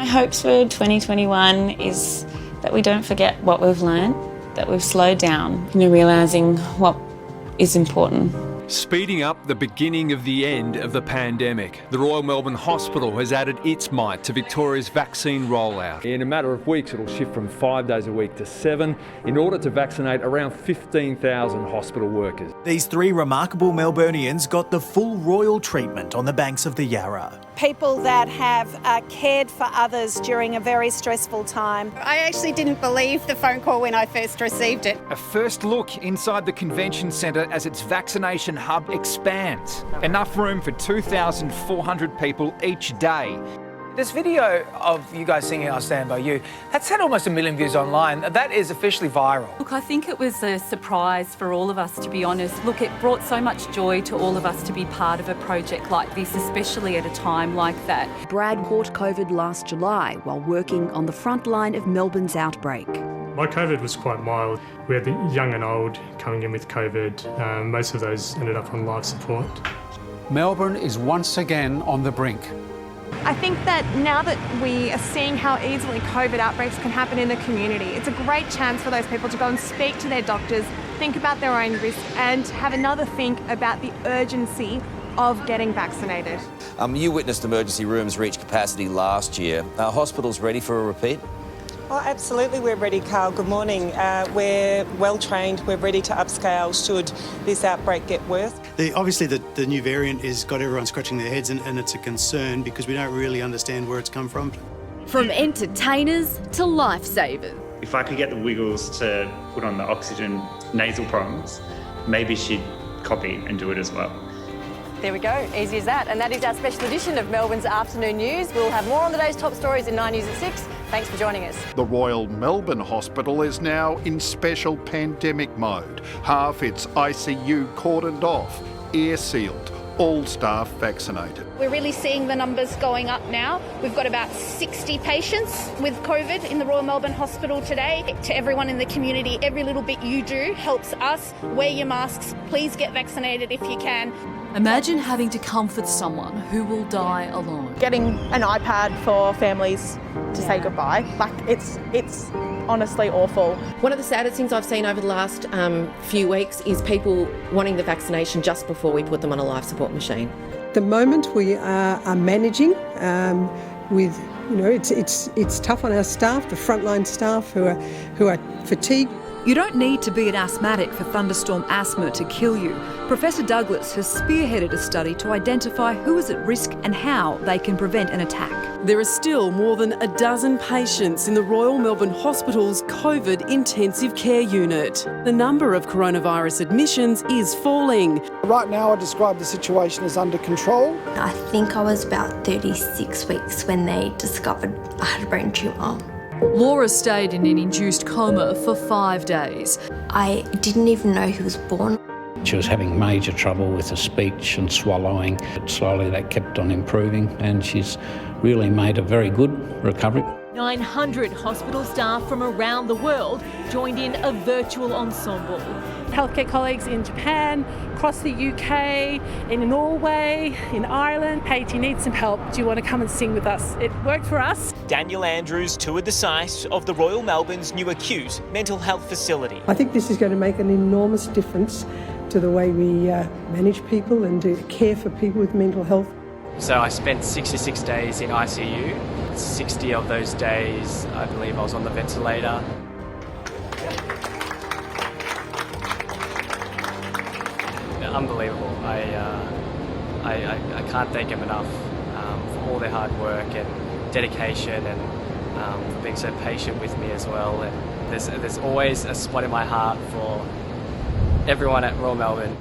My hopes for 2021 is that we don't forget what we've learned, that we've slowed down, realising what is important. Speeding up the beginning of the end of the pandemic, the Royal Melbourne Hospital has added its might to Victoria's vaccine rollout. In a matter of weeks, it'll shift from 5 days a week to 7 in order to vaccinate around 15,000 hospital workers. These three remarkable Melburnians got the full royal treatment on the banks of the Yarra. People that have cared for others during a very stressful time. I actually didn't believe the phone call when I first received it. A first look inside the convention centre as its vaccination hub expands. Enough room for 2,400 people each day. This video of you guys singing I'll Stand By You, that's had almost 1 million views online. That is officially viral. Look, I think it was a surprise for all of us, to be honest. Look, it brought so much joy to all of us to be part of a project like this, especially at a time like that. Brad caught COVID last July while working on the front line of Melbourne's outbreak. My COVID was quite mild. We had the young and old coming in with COVID. Most of those ended up on life support. Melbourne is once again on the brink. I think that now that we are seeing how easily COVID outbreaks can happen in the community, it's a great chance for those people to go and speak to their doctors, think about their own risk and have another think about the urgency of getting vaccinated. You witnessed emergency rooms reach capacity last year. Are hospitals ready for a repeat? Oh, absolutely, we're ready, Carl. Good morning. We're well trained. We're ready to upscale should this outbreak get worse. Obviously, the new variant has got everyone scratching their heads, and it's a concern because we don't really understand where it's come from. From entertainers to lifesavers. If I could get the Wiggles to put on the oxygen nasal prongs, maybe she'd copy and do it as well. There we go, easy as that. And that is our special edition of Melbourne's Afternoon News. We'll have more on the day's top stories in 9 News at 6. Thanks for joining us. The Royal Melbourne Hospital is now in special pandemic mode. Half its ICU cordoned off, air sealed, all staff vaccinated. We're really seeing the numbers going up now. We've got about 60 patients with COVID in the Royal Melbourne Hospital today. To everyone in the community, every little bit you do helps us. Wear your masks, please get vaccinated if you can. Imagine having to comfort someone who will die alone. Getting an iPad for families to say goodbye, it's honestly awful. One of the saddest things I've seen over the last few weeks is people wanting the vaccination just before we put them on a life support machine. The moment we are managing with, it's tough on our staff, the frontline staff who are fatigued. You don't need to be an asthmatic for thunderstorm asthma to kill you. Professor Douglas has spearheaded a study to identify who is at risk and how they can prevent an attack. There are still more than a dozen patients in the Royal Melbourne Hospital's COVID intensive care unit. The number of coronavirus admissions is falling. Right now I describe the situation as under control. I think I was about 36 weeks when they discovered I had a brain tumour. Laura stayed in an induced coma for 5 days. I didn't even know he was born. She was having major trouble with her speech and swallowing. But slowly that kept on improving and she's really made a very good recovery. 900 hospital staff from around the world joined in a virtual ensemble. Healthcare colleagues in Japan, across the UK, in Norway, in Ireland. Hey, do you need some help? Do you want to come and sing with us? It worked for us. Daniel Andrews toured the site of the Royal Melbourne's new acute mental health facility. I think this is going to make an enormous difference to the way we manage people and do care for people with mental health. So I spent 66 days in ICU. 60 of those days, I believe I was on the ventilator. Unbelievable. I can't thank them enough for all their hard work and dedication and for being so patient with me as well. And there's always a spot in my heart for everyone at Royal Melbourne.